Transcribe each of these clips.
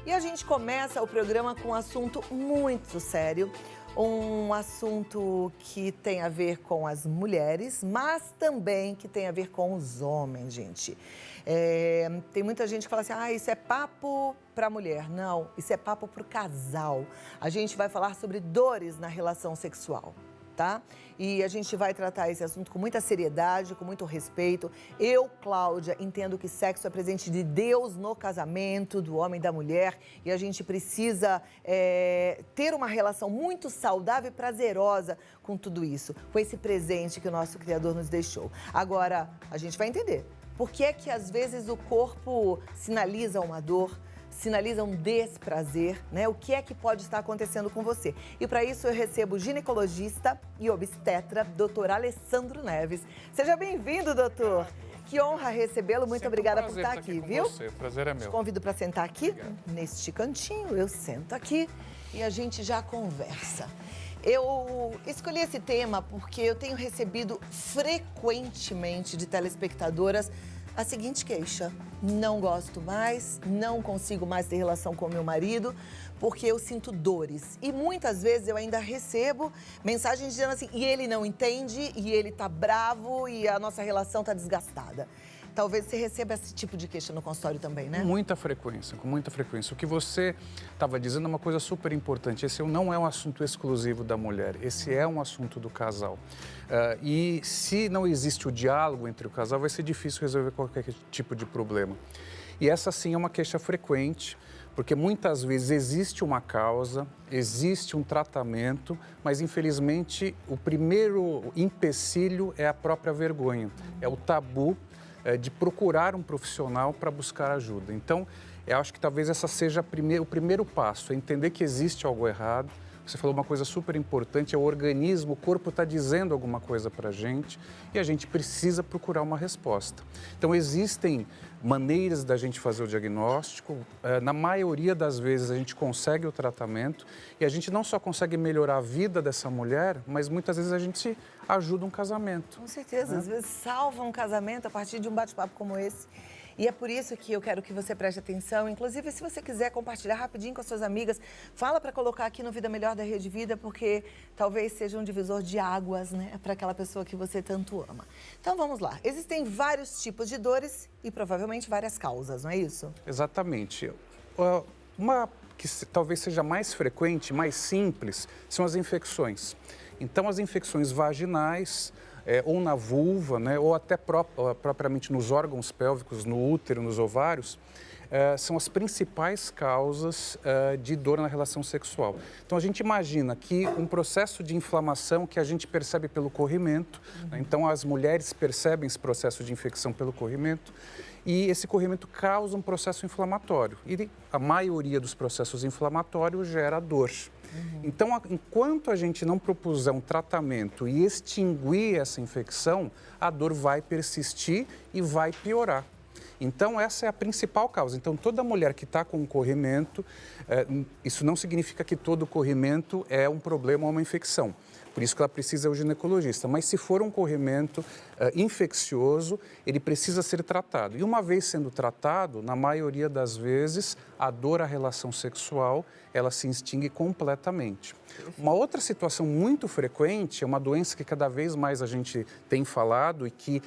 E a gente começa o programa com um assunto muito sério, um assunto que tem a ver com as mulheres, mas também que tem a ver com os homens, gente. Tem muita gente que fala assim, isso é papo para mulher. Não, isso é papo para o casal. A gente vai falar sobre dores na relação sexual. Tá? E a gente vai tratar esse assunto com muita seriedade, com muito respeito. Eu, Cláudia, entendo que sexo é presente de Deus no casamento, do homem e da mulher. E a gente precisa ter uma relação muito saudável e prazerosa com tudo isso, com esse presente que o nosso Criador nos deixou. Agora, a gente vai entender por que é que às vezes o corpo sinaliza uma dor, sinaliza um desprazer, né? O que é que pode estar acontecendo com você? E para isso eu recebo o ginecologista e obstetra, doutor Alessandro Neves. Seja bem-vindo, doutor. Que honra recebê-lo. Muito obrigada por estar aqui, viu? Você. O prazer é meu. Te convido para sentar aqui, neste cantinho. Eu sento aqui e a gente já conversa. Eu escolhi esse tema porque eu tenho recebido frequentemente de telespectadoras a seguinte queixa: não gosto mais, não consigo mais ter relação com meu marido porque eu sinto dores. E muitas vezes eu ainda recebo mensagens dizendo assim, e ele não entende, e ele tá bravo, e a nossa relação tá desgastada. Talvez você receba esse tipo de queixa no consultório também, né? Com muita frequência. O que você estava dizendo é uma coisa super importante. Esse não é um assunto exclusivo da mulher, esse é um assunto do casal. E se não existe o diálogo entre o casal, vai ser difícil resolver qualquer tipo de problema. E essa sim é uma queixa frequente, porque muitas vezes existe uma causa, existe um tratamento, mas infelizmente o primeiro empecilho é a própria vergonha, é o tabu de procurar um profissional para buscar ajuda. Então, eu acho que talvez essa seja o primeiro passo, é entender que existe algo errado. Você falou uma coisa super importante, é o organismo, o corpo está dizendo alguma coisa para a gente e a gente precisa procurar uma resposta. Então, existem maneiras da gente fazer o diagnóstico, na maioria das vezes a gente consegue o tratamento e a gente não só consegue melhorar a vida dessa mulher, mas muitas vezes a gente ajuda um casamento. Com certeza, às vezes salva um casamento a partir de um bate-papo como esse. E é por isso que eu quero que você preste atenção. Inclusive, se você quiser compartilhar rapidinho com as suas amigas, fala para colocar aqui no Vida Melhor da Rede Vida, porque talvez seja um divisor de águas, né, para aquela pessoa que você tanto ama. Então, vamos lá. Existem vários tipos de dores e provavelmente várias causas, não é isso? Exatamente. Uma que talvez seja mais frequente, mais simples, são as infecções. Então, as infecções vaginais, ou na vulva, né, ou até propriamente nos órgãos pélvicos, no útero, nos ovários, são as principais causas de dor na relação sexual. Então, a gente imagina que um processo de inflamação que a gente percebe pelo corrimento, né, então as mulheres percebem esse processo de infecção pelo corrimento, e esse corrimento causa um processo inflamatório. E a maioria dos processos inflamatórios gera dor. Então, enquanto a gente não propuser um tratamento e extinguir essa infecção, a dor vai persistir e vai piorar. Então, essa é a principal causa. Então, toda mulher que está com um corrimento, isso não significa que todo corrimento é um problema ou uma infecção. Por isso que ela precisa ir ao ginecologista. Mas se for um corrimento infeccioso, ele precisa ser tratado. E uma vez sendo tratado, na maioria das vezes, a dor à relação sexual, ela se extingue completamente. Uma outra situação muito frequente, é uma doença que cada vez mais a gente tem falado e que,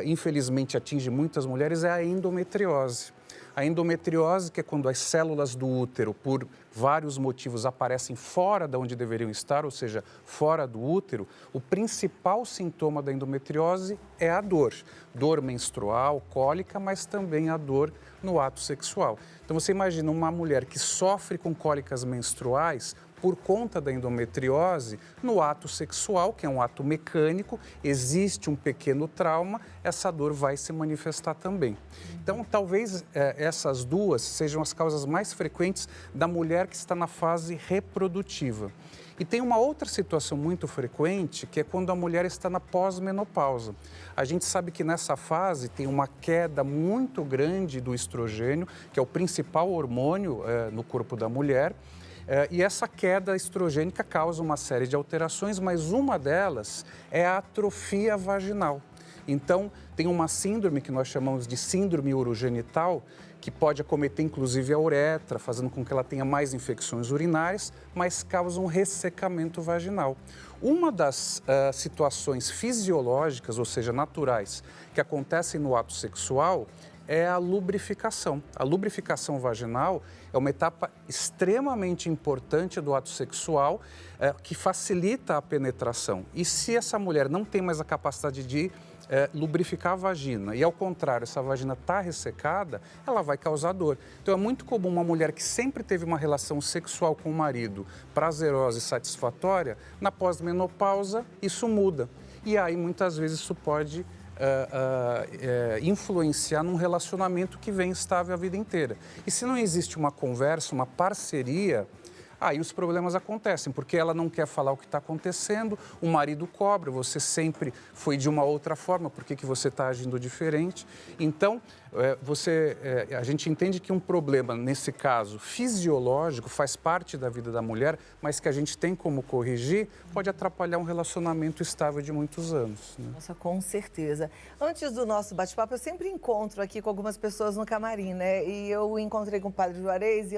infelizmente, atinge muitas mulheres, é a endometriose. A endometriose, que é quando as células do útero, por vários motivos, aparecem fora de onde deveriam estar, ou seja, fora do útero, o principal sintoma da endometriose é a dor. Dor menstrual, cólica, mas também a dor no ato sexual. Então, você imagina uma mulher que sofre com cólicas menstruais por conta da endometriose, no ato sexual, que é um ato mecânico, existe um pequeno trauma, essa dor vai se manifestar também. Então, talvez essas duas sejam as causas mais frequentes da mulher que está na fase reprodutiva. E tem uma outra situação muito frequente, que é quando a mulher está na pós-menopausa. A gente sabe que nessa fase tem uma queda muito grande do estrogênio, que é o principal hormônio no corpo da mulher. E essa queda estrogênica causa uma série de alterações, mas uma delas é a atrofia vaginal. Então, tem uma síndrome que nós chamamos de síndrome urogenital, que pode acometer inclusive a uretra, fazendo com que ela tenha mais infecções urinárias, mas causa um ressecamento vaginal. Uma das situações fisiológicas, ou seja, naturais, que acontecem no ato sexual é a lubrificação. A lubrificação vaginal é uma etapa extremamente importante do ato sexual que facilita a penetração. E se essa mulher não tem mais a capacidade de lubrificar a vagina e, ao contrário, essa vagina está ressecada, ela vai causar dor. Então, é muito comum uma mulher que sempre teve uma relação sexual com o marido prazerosa e satisfatória, na pós-menopausa, isso muda. E aí, muitas vezes, isso pode influenciar num relacionamento que vem estável a vida inteira. E se não existe uma conversa, uma parceria, aí os problemas acontecem, porque ela não quer falar o que está acontecendo, o marido cobra, você sempre foi de uma outra forma, por que você está agindo diferente? Então, a gente entende que um problema, nesse caso, fisiológico, faz parte da vida da mulher, mas que a gente tem como corrigir, pode atrapalhar um relacionamento estável de muitos anos. Né? Nossa, com certeza. Antes do nosso bate-papo, eu sempre encontro aqui com algumas pessoas no camarim, né? E eu encontrei com o Padre Juarez e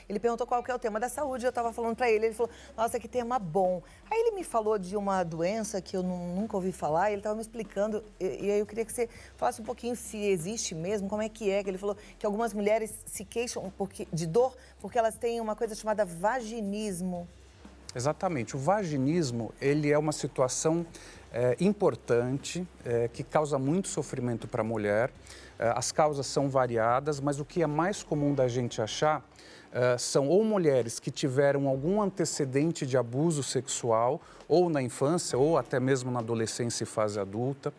ele perguntou qual que é o tema da saúde, eu estava falando para ele falou, nossa, que tema bom. Aí ele me falou de uma doença que eu nunca ouvi falar, e ele estava me explicando, e aí eu queria que você falasse um pouquinho se existe mesmo, como é que é, que ele falou que algumas mulheres se queixam de dor porque elas têm uma coisa chamada vaginismo. Exatamente. O vaginismo, ele é uma situação importante, que causa muito sofrimento para a mulher. As causas são variadas, mas o que é mais comum da gente achar são ou mulheres que tiveram algum antecedente de abuso sexual, ou na infância, ou até mesmo na adolescência e fase adulta,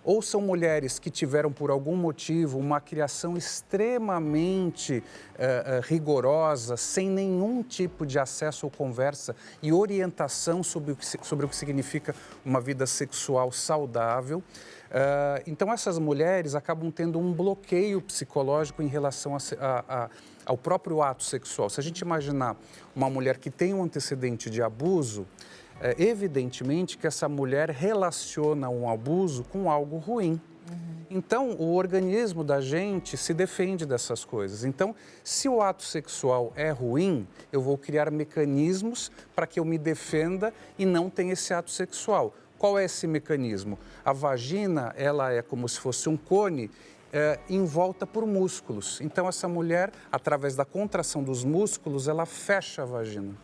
ou são mulheres que tiveram, por algum motivo, uma criação extremamente rigorosa, sem nenhum tipo de acesso ou conversa e orientação sobre o que significa uma vida sexual saudável. Então, essas mulheres acabam tendo um bloqueio psicológico em relação ao próprio ato sexual. Se a gente imaginar uma mulher que tem um antecedente de abuso, evidentemente que essa mulher relaciona um abuso com algo ruim. Então, o organismo da gente se defende dessas coisas. Então, se o ato sexual é ruim, eu vou criar mecanismos para que eu me defenda e não tenha esse ato sexual. Qual é esse mecanismo? A vagina, ela é como se fosse um cone envolta por músculos. Então, essa mulher, através da contração dos músculos, ela fecha a vagina.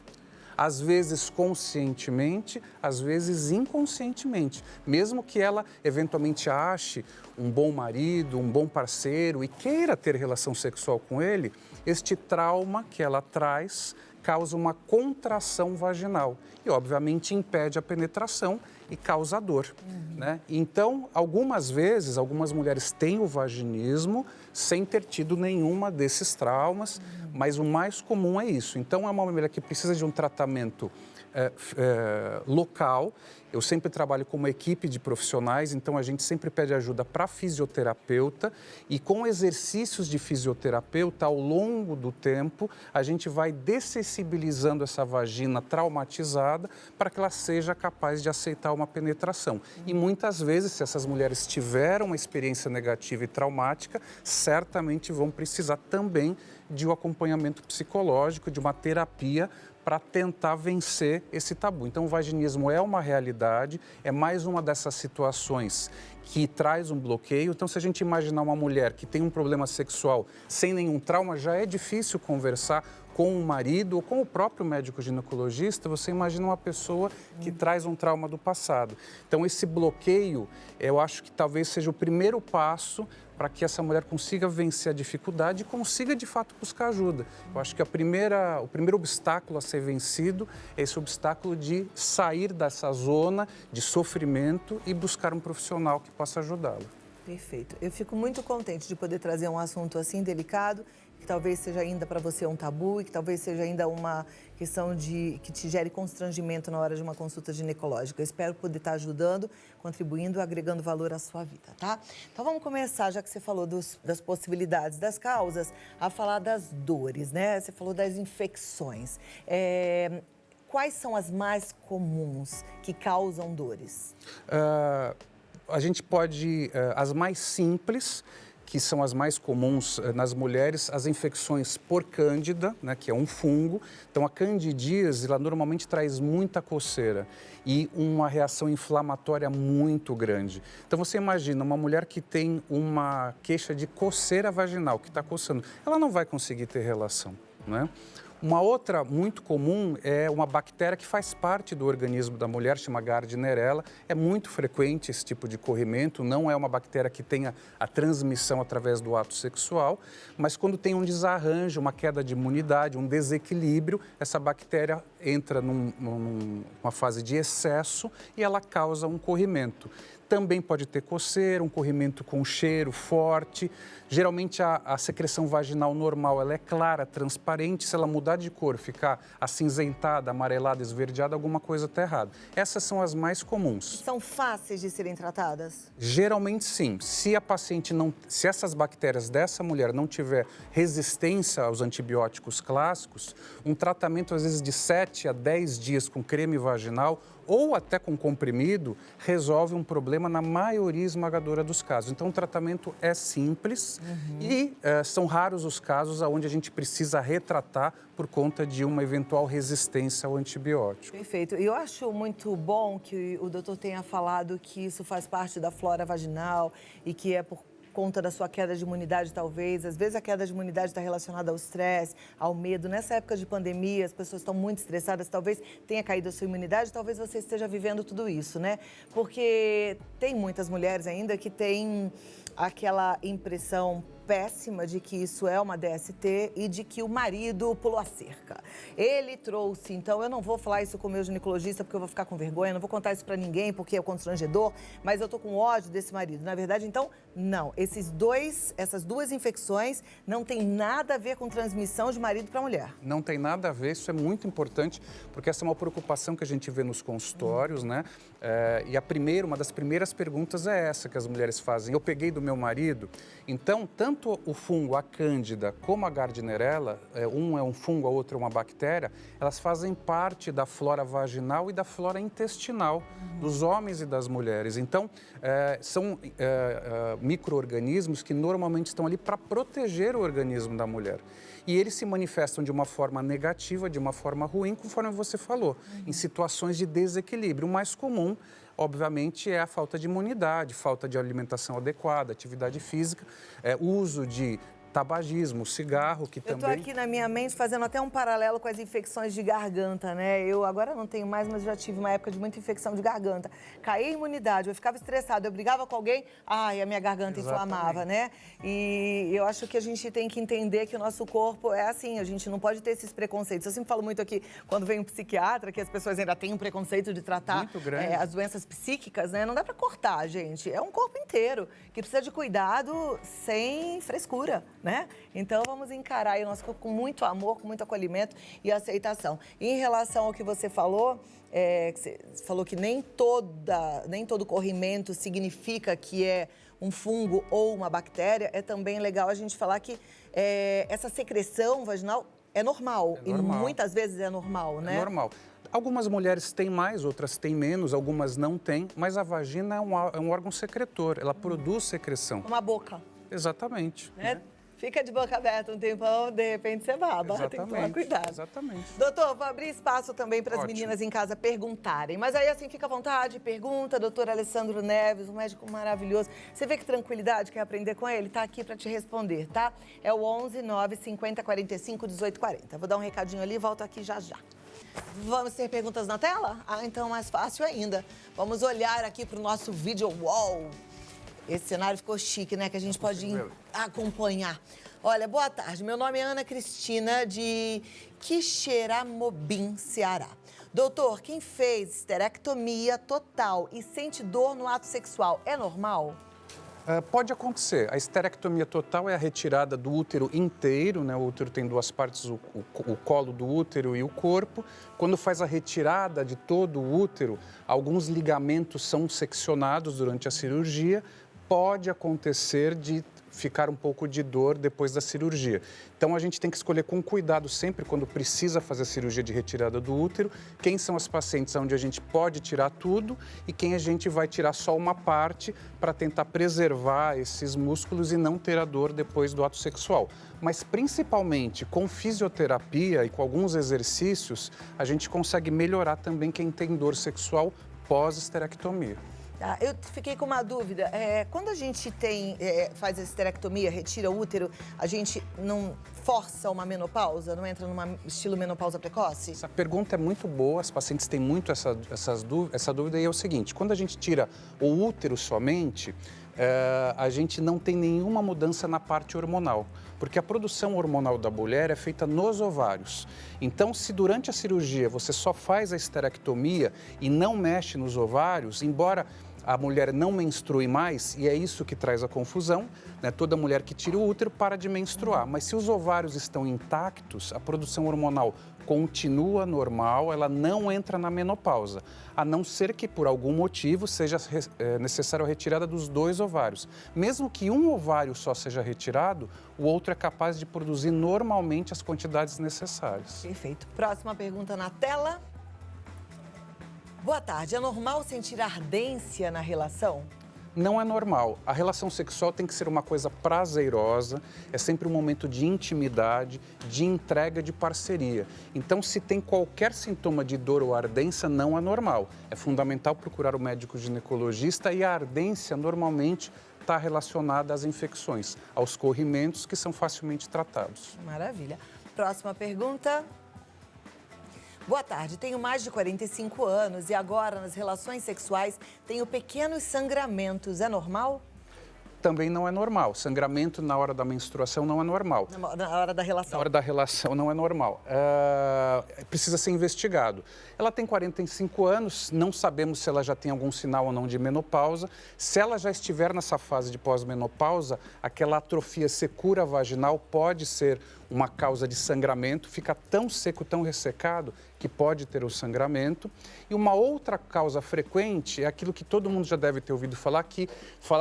Às vezes conscientemente, às vezes inconscientemente. Mesmo que ela eventualmente ache um bom marido, um bom parceiro e queira ter relação sexual com ele, este trauma que ela traz causa uma contração vaginal e, obviamente, impede a penetração e causa dor. Né? Então, algumas vezes, algumas mulheres têm o vaginismo sem ter tido nenhuma desses traumas, mas o mais comum é isso. Então, é uma mulher que precisa de um tratamento local. Eu sempre trabalho com uma equipe de profissionais, então a gente sempre pede ajuda para fisioterapeuta e com exercícios de fisioterapeuta, ao longo do tempo, a gente vai dessensibilizando essa vagina traumatizada para que ela seja capaz de aceitar uma penetração. E muitas vezes, se essas mulheres tiveram uma experiência negativa e traumática, certamente vão precisar também de um acompanhamento psicológico, de uma terapia para tentar vencer esse tabu. Então, o vaginismo é uma realidade, é mais uma dessas situações que traz um bloqueio. Então, se a gente imaginar uma mulher que tem um problema sexual sem nenhum trauma, já é difícil conversar com o marido ou com o próprio médico ginecologista. Você imagina uma pessoa que traz um trauma do passado. Então, esse bloqueio, eu acho que talvez seja o primeiro passo para que essa mulher consiga vencer a dificuldade e consiga, de fato, buscar ajuda. Eu acho que o primeiro obstáculo a ser vencido é esse obstáculo de sair dessa zona de sofrimento e buscar um profissional que possa ajudá-la. Perfeito. Eu fico muito contente de poder trazer um assunto assim delicado, que talvez seja ainda para você um tabu e que talvez seja ainda uma questão que te gere constrangimento na hora de uma consulta ginecológica. Eu espero poder estar ajudando, contribuindo, agregando valor à sua vida, tá? Então vamos começar, já que você falou das possibilidades, das causas, a falar das dores, né? Você falou das infecções. Quais são as mais comuns que causam dores? A gente pode, as mais simples, que são as mais comuns nas mulheres, as infecções por cândida, né, que é um fungo. Então, a candidíase, ela normalmente traz muita coceira e uma reação inflamatória muito grande. Então, você imagina uma mulher que tem uma queixa de coceira vaginal, que está coçando, ela não vai conseguir ter relação, né? Uma outra muito comum é uma bactéria que faz parte do organismo da mulher, chama Gardnerella. É muito frequente esse tipo de corrimento, não é uma bactéria que tenha a transmissão através do ato sexual, mas quando tem um desarranjo, uma queda de imunidade, um desequilíbrio, essa bactéria entra numa fase de excesso e ela causa um corrimento. Também pode ter coceira, um corrimento com cheiro forte. Geralmente a secreção vaginal normal ela é clara, transparente. Se ela mudar de cor, ficar acinzentada, amarelada, esverdeada, alguma coisa está errada. Essas são as mais comuns. São fáceis de serem tratadas? Geralmente sim. Se a paciente não, se essas bactérias dessa mulher não tiver resistência aos antibióticos clássicos, um tratamento às vezes de 7 a 10 dias com creme vaginal ou até com comprimido, resolve um problema na maioria esmagadora dos casos. Então, o tratamento é simples e são raros os casos onde a gente precisa retratar por conta de uma eventual resistência ao antibiótico. Perfeito. E eu acho muito bom que o doutor tenha falado que isso faz parte da flora vaginal e que é por conta da sua queda de imunidade, talvez. Às vezes a queda de imunidade está relacionada ao estresse, ao medo. Nessa época de pandemia, as pessoas estão muito estressadas, talvez tenha caído a sua imunidade, talvez você esteja vivendo tudo isso, né? Porque tem muitas mulheres ainda que têm aquela impressão péssima de que isso é uma DST e de que o marido pulou a cerca. Ele trouxe, então eu não vou falar isso com o meu ginecologista porque eu vou ficar com vergonha, não vou contar isso pra ninguém porque é constrangedor, mas eu tô com ódio desse marido. Na verdade, então, não. Essas duas infecções não tem nada a ver com transmissão de marido para mulher. Não tem nada a ver, isso é muito importante, porque essa é uma preocupação que a gente vê nos consultórios, né? E uma das primeiras perguntas é essa que as mulheres fazem. Eu peguei do meu marido, então, tanto o fungo, a cândida, como a Gardnerella, um é um fungo, a outra é uma bactéria, elas fazem parte da flora vaginal e da flora intestinal dos homens e das mulheres. Então, são micro-organismos que normalmente estão ali para proteger o organismo da mulher. E eles se manifestam de uma forma negativa, de uma forma ruim, conforme você falou, em situações de desequilíbrio. O mais comum, obviamente, é a falta de imunidade, falta de alimentação adequada, atividade física, uso de tabagismo, cigarro, que também... Eu tô aqui na minha mente fazendo até um paralelo com as infecções de garganta, né? Eu agora não tenho mais, mas já tive uma época de muita infecção de garganta. Caía a imunidade, eu ficava estressada, eu brigava com alguém, ai, a minha garganta inflamava, né? E eu acho que a gente tem que entender que o nosso corpo é assim, a gente não pode ter esses preconceitos. Eu sempre falo muito aqui, quando vem um psiquiatra, que as pessoas ainda têm um preconceito de tratar as doenças psíquicas, né? Não dá pra cortar, gente. É um corpo inteiro que precisa de cuidado sem frescura, né? Então, vamos encarar aí o nosso corpo com muito amor, com muito acolhimento e aceitação. E em relação ao que você falou, que nem todo corrimento significa que é um fungo ou uma bactéria, é também legal a gente falar que essa secreção vaginal é normal. E muitas vezes é normal, né? É normal. Algumas mulheres têm mais, outras têm menos, algumas não têm, mas a vagina é um órgão secretor, ela produz secreção. Uma boca. Exatamente. Né? Fica de boca aberta um tempão, de repente você baba. Exatamente. Tem que tomar cuidado. Exatamente. Doutor, vou abrir espaço também para as meninas em casa perguntarem. Mas aí, assim, fica à vontade, pergunta. Doutor Alessandro Neves, um médico maravilhoso. Você vê que tranquilidade, quer aprender com ele? Tá aqui para te responder, tá? É o 11 9 50 45 18 40. Vou dar um recadinho ali e volto aqui já já. Vamos ter perguntas na tela? Ah, então mais fácil ainda. Vamos olhar aqui para o nosso video wall. Esse cenário ficou chique, né? Que a gente pode acompanhar. Olha, boa tarde. Meu nome é Ana Cristina, de Quixeramobim, Ceará. Doutor, quem fez esterectomia total e sente dor no ato sexual, é normal? Pode acontecer. A esterectomia total é a retirada do útero inteiro, né? O útero tem duas partes, o colo do útero e o corpo. Quando faz a retirada de todo o útero, alguns ligamentos são seccionados durante a cirurgia. Pode acontecer de ficar um pouco de dor depois da cirurgia. Então, a gente tem que escolher com cuidado sempre quando precisa fazer a cirurgia de retirada do útero, quem são as pacientes onde a gente pode tirar tudo e quem a gente vai tirar só uma parte para tentar preservar esses músculos e não ter a dor depois do ato sexual. Mas, principalmente, com fisioterapia e com alguns exercícios, a gente consegue melhorar também quem tem dor sexual pós-esterectomia. Tá, eu fiquei com uma dúvida. Quando a gente faz a esterectomia, retira o útero, a gente não força uma menopausa? Não entra num estilo menopausa precoce? Essa pergunta é muito boa, as pacientes têm muito essa dúvida e é o seguinte, quando a gente tira o útero somente, a gente não tem nenhuma mudança na parte hormonal, porque a produção hormonal da mulher é feita nos ovários. Então, se durante a cirurgia você só faz a esterectomia e não mexe nos ovários, embora a mulher não menstrue mais, e é isso que traz a confusão, né? Toda mulher que tira o útero para de menstruar. Mas se os ovários estão intactos, a produção hormonal continua normal, ela não entra na menopausa, a não ser que por algum motivo seja necessário a retirada dos 2 ovários. Mesmo que um ovário só seja retirado, o outro é capaz de produzir normalmente as quantidades necessárias. Perfeito. Próxima pergunta na tela. Boa tarde. É normal sentir ardência na relação? Não é normal. A relação sexual tem que ser uma coisa prazerosa, é sempre um momento de intimidade, de entrega, de parceria. Então, se tem qualquer sintoma de dor ou ardência, não é normal. É fundamental procurar o médico ginecologista e a ardência normalmente está relacionada às infecções, aos corrimentos que são facilmente tratados. Maravilha. Próxima pergunta. Boa tarde, tenho mais de 45 anos e agora nas relações sexuais tenho pequenos sangramentos. É normal? Também não é normal. Sangramento na hora da menstruação não é normal. Na hora da relação? Na hora da relação não é normal. Precisa ser investigado. Ela tem 45 anos, não sabemos se ela já tem algum sinal ou não de menopausa. Se ela já estiver nessa fase de pós-menopausa, aquela atrofia secura vaginal pode ser uma causa de sangramento, fica tão seco, tão ressecado, que pode ter o sangramento. E uma outra causa frequente é aquilo que todo mundo já deve ter ouvido falar,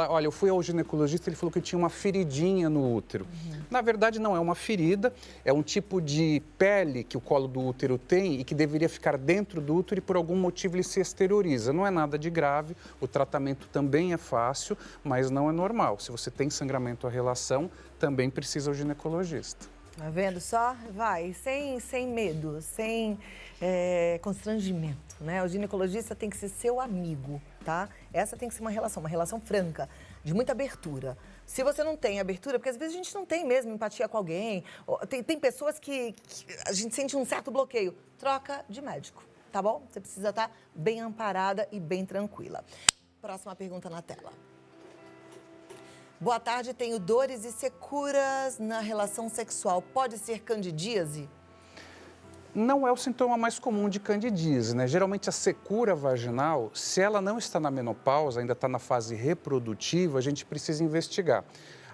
olha, eu fui ao ginecologista, ele falou que tinha uma feridinha no útero. Na verdade, não é uma ferida, é um tipo de pele que o colo do útero tem e que deveria ficar dentro do útero e por algum motivo ele se exterioriza. Não é nada de grave, o tratamento também é fácil, mas não é normal. Se você tem sangramento à relação, também precisa o ginecologista. Tá vendo só? Vai, sem medo, sem constrangimento, né? O ginecologista tem que ser seu amigo, tá? Essa tem que ser uma relação franca, de muita abertura. Se você não tem abertura, porque às vezes a gente não tem mesmo empatia com alguém, tem pessoas que a gente sente um certo bloqueio, troca de médico, tá bom? Você precisa estar bem amparada e bem tranquila. Próxima pergunta na tela. Boa tarde, tenho dores e securas na relação sexual. Pode ser candidíase? Não é o sintoma mais comum de candidíase, né? Geralmente a secura vaginal, se ela não está na menopausa, ainda está na fase reprodutiva, a gente precisa investigar.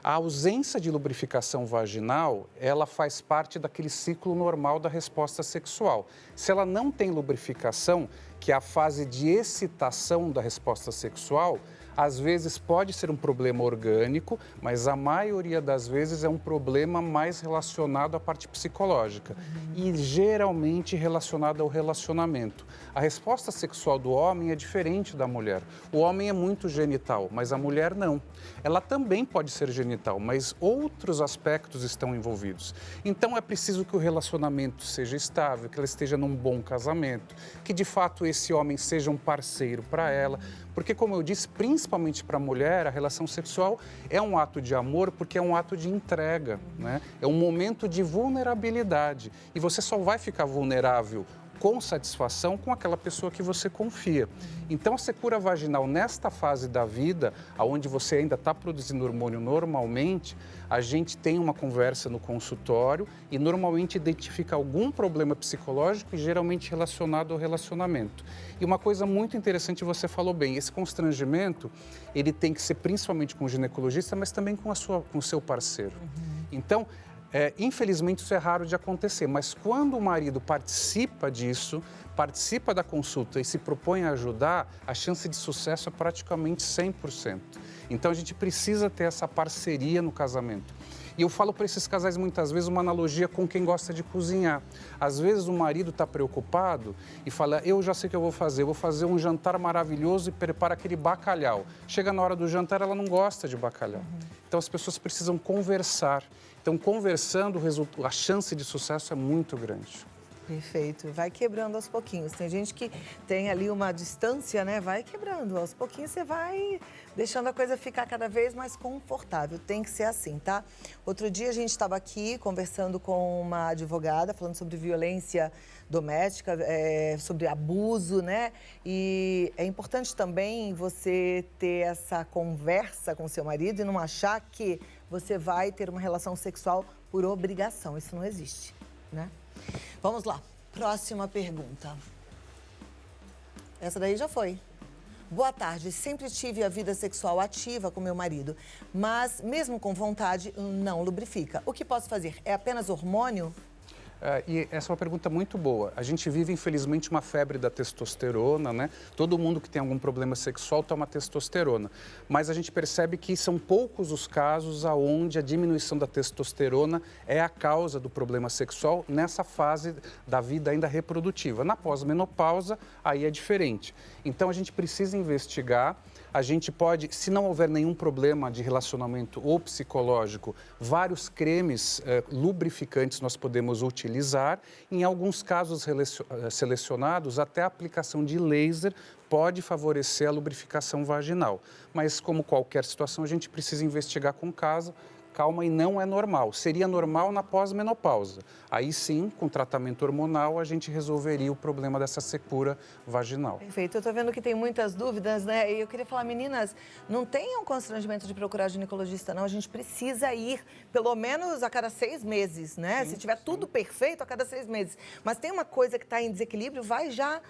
A ausência de lubrificação vaginal, ela faz parte daquele ciclo normal da resposta sexual. Se ela não tem lubrificação, que é a fase de excitação da resposta sexual, às vezes pode ser um problema orgânico, mas a maioria das vezes é um problema mais relacionado à parte psicológica e geralmente relacionado ao relacionamento. A resposta sexual do homem é diferente da mulher. O homem é muito genital, mas a mulher não. Ela também pode ser genital, mas outros aspectos estão envolvidos. Então é preciso que o relacionamento seja estável, que ela esteja num bom casamento, que de fato esse homem seja um parceiro para ela. Porque, como eu disse, principalmente para a mulher, a relação sexual é um ato de amor porque é um ato de entrega, né? É um momento de vulnerabilidade. E você só vai ficar vulnerável com satisfação com aquela pessoa que você confia. Então, a secura vaginal, nesta fase da vida, onde você ainda está produzindo hormônio normalmente, a gente tem uma conversa no consultório e normalmente identifica algum problema psicológico e geralmente relacionado ao relacionamento. E uma coisa muito interessante, você falou bem, esse constrangimento, ele tem que ser principalmente com o ginecologista, mas também com o seu parceiro. Então, infelizmente isso é raro de acontecer, mas quando o marido participa disso, participa da consulta e se propõe a ajudar, a chance de sucesso é praticamente 100%. Então a gente precisa ter essa parceria no casamento. E eu falo para esses casais muitas vezes uma analogia com quem gosta de cozinhar. Às vezes o marido está preocupado e fala, eu já sei o que eu vou fazer um jantar maravilhoso e prepara aquele bacalhau. Chega na hora do jantar, ela não gosta de bacalhau. Então as pessoas precisam conversar. Então conversando, a chance de sucesso é muito grande. Perfeito. Vai quebrando aos pouquinhos. Tem gente que tem ali uma distância, né? Vai quebrando. Aos pouquinhos você vai deixando a coisa ficar cada vez mais confortável. Tem que ser assim, tá? Outro dia a gente estava aqui conversando com uma advogada, falando sobre violência doméstica, sobre abuso, né? E é importante também você ter essa conversa com seu marido e não achar que você vai ter uma relação sexual por obrigação. Isso não existe, né? Vamos lá, próxima pergunta. Essa daí já foi. Boa tarde, sempre tive a vida sexual ativa com meu marido, mas mesmo com vontade, não lubrifica. O que posso fazer? É apenas hormônio? E essa é uma pergunta muito boa. A gente vive, infelizmente, uma febre da testosterona, né? Todo mundo que tem algum problema sexual toma testosterona. Mas a gente percebe que são poucos os casos onde a diminuição da testosterona é a causa do problema sexual nessa fase da vida ainda reprodutiva. Na pós-menopausa, aí é diferente. Então, a gente precisa investigar. A gente pode, se não houver nenhum problema de relacionamento ou psicológico, vários cremes lubrificantes nós podemos utilizar. Em alguns casos selecionados, até a aplicação de laser pode favorecer a lubrificação vaginal. Mas, como qualquer situação, a gente precisa investigar com calma e não é normal. Seria normal na pós-menopausa. Aí sim, com tratamento hormonal, a gente resolveria o problema dessa secura vaginal. Perfeito. Eu tô vendo que tem muitas dúvidas, né? E eu queria falar, meninas, não tenham constrangimento de procurar ginecologista, não. A gente precisa ir pelo menos a cada 6 meses, né? Se tiver tudo perfeito, a cada 6 meses. Mas tem uma coisa que está em desequilíbrio, vai já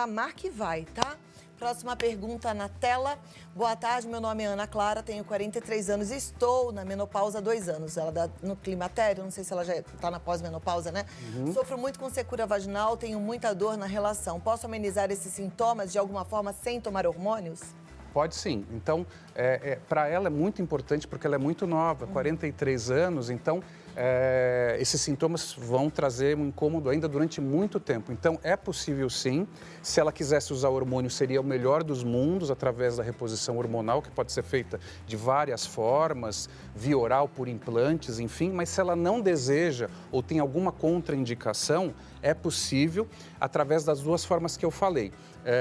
marca e vai, tá? Próxima pergunta na tela. Boa tarde, meu nome é Ana Clara, tenho 43 anos e estou na menopausa há 2 anos. Ela dá no climatério, não sei se ela já está na pós-menopausa, né? Sofro muito com secura vaginal, tenho muita dor na relação. Posso amenizar esses sintomas de alguma forma sem tomar hormônios? Pode sim. Então, para ela é muito importante porque ela é muito nova, 43 anos, então esses sintomas vão trazer um incômodo ainda durante muito tempo. Então, é possível sim. Se ela quisesse usar hormônio, seria o melhor dos mundos, através da reposição hormonal, que pode ser feita de várias formas, via oral, por implantes, enfim. Mas se ela não deseja ou tem alguma contraindicação, é possível através das 2 formas que eu falei.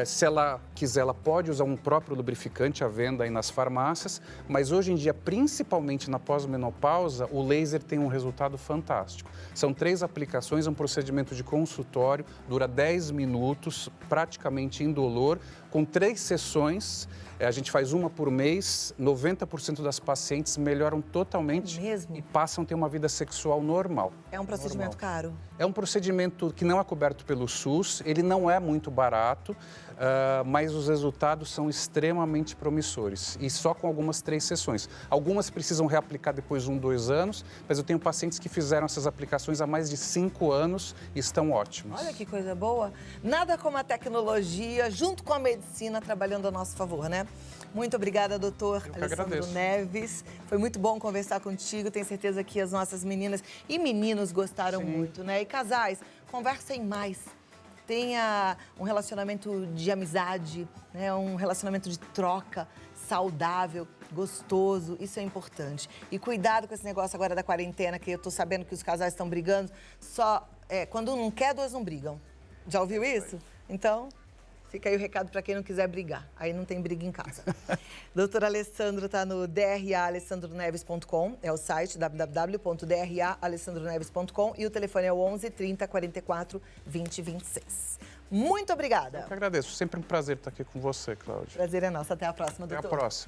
Se ela quiser, ela pode usar um próprio lubrificante à venda aí nas farmácias, mas hoje em dia, principalmente na pós-menopausa, o laser tem um resultado fantástico. São 3 aplicações, um procedimento de consultório, dura 10 minutos, praticamente indolor, com 3 sessões. A gente faz uma por mês, 90% das pacientes melhoram totalmente e passam a ter uma vida sexual normal. É um procedimento caro? É um procedimento que não é coberto pelo SUS, ele não é muito barato, mas os resultados são extremamente promissores e só com algumas 3 sessões. Algumas precisam reaplicar depois de 1, 2 anos, mas eu tenho pacientes que fizeram essas aplicações há mais de 5 anos e estão ótimos. Olha que coisa boa. Nada como a tecnologia, junto com a medicina, trabalhando a nosso favor, né? Muito obrigada, doutor Alessandro Neves. Foi muito bom conversar contigo. Tenho certeza que as nossas meninas e meninos gostaram muito, né? E casais, conversem mais. Tenha um relacionamento de amizade, né? Um relacionamento de troca saudável, gostoso. Isso é importante. E cuidado com esse negócio agora da quarentena, que eu tô sabendo que os casais estão brigando. Quando um não quer, 2 não brigam. Já ouviu isso? Então, fica aí o recado para quem não quiser brigar. Aí não tem briga em casa. Doutor Alessandro está no draalessandroneves.com, é o site www.draalessandroneves.com e o telefone é o 11 30 44 20 26. Muito obrigada. Eu que agradeço. Sempre um prazer estar aqui com você, Cláudia. Prazer é nosso. Até a próxima, doutor. Até a próxima.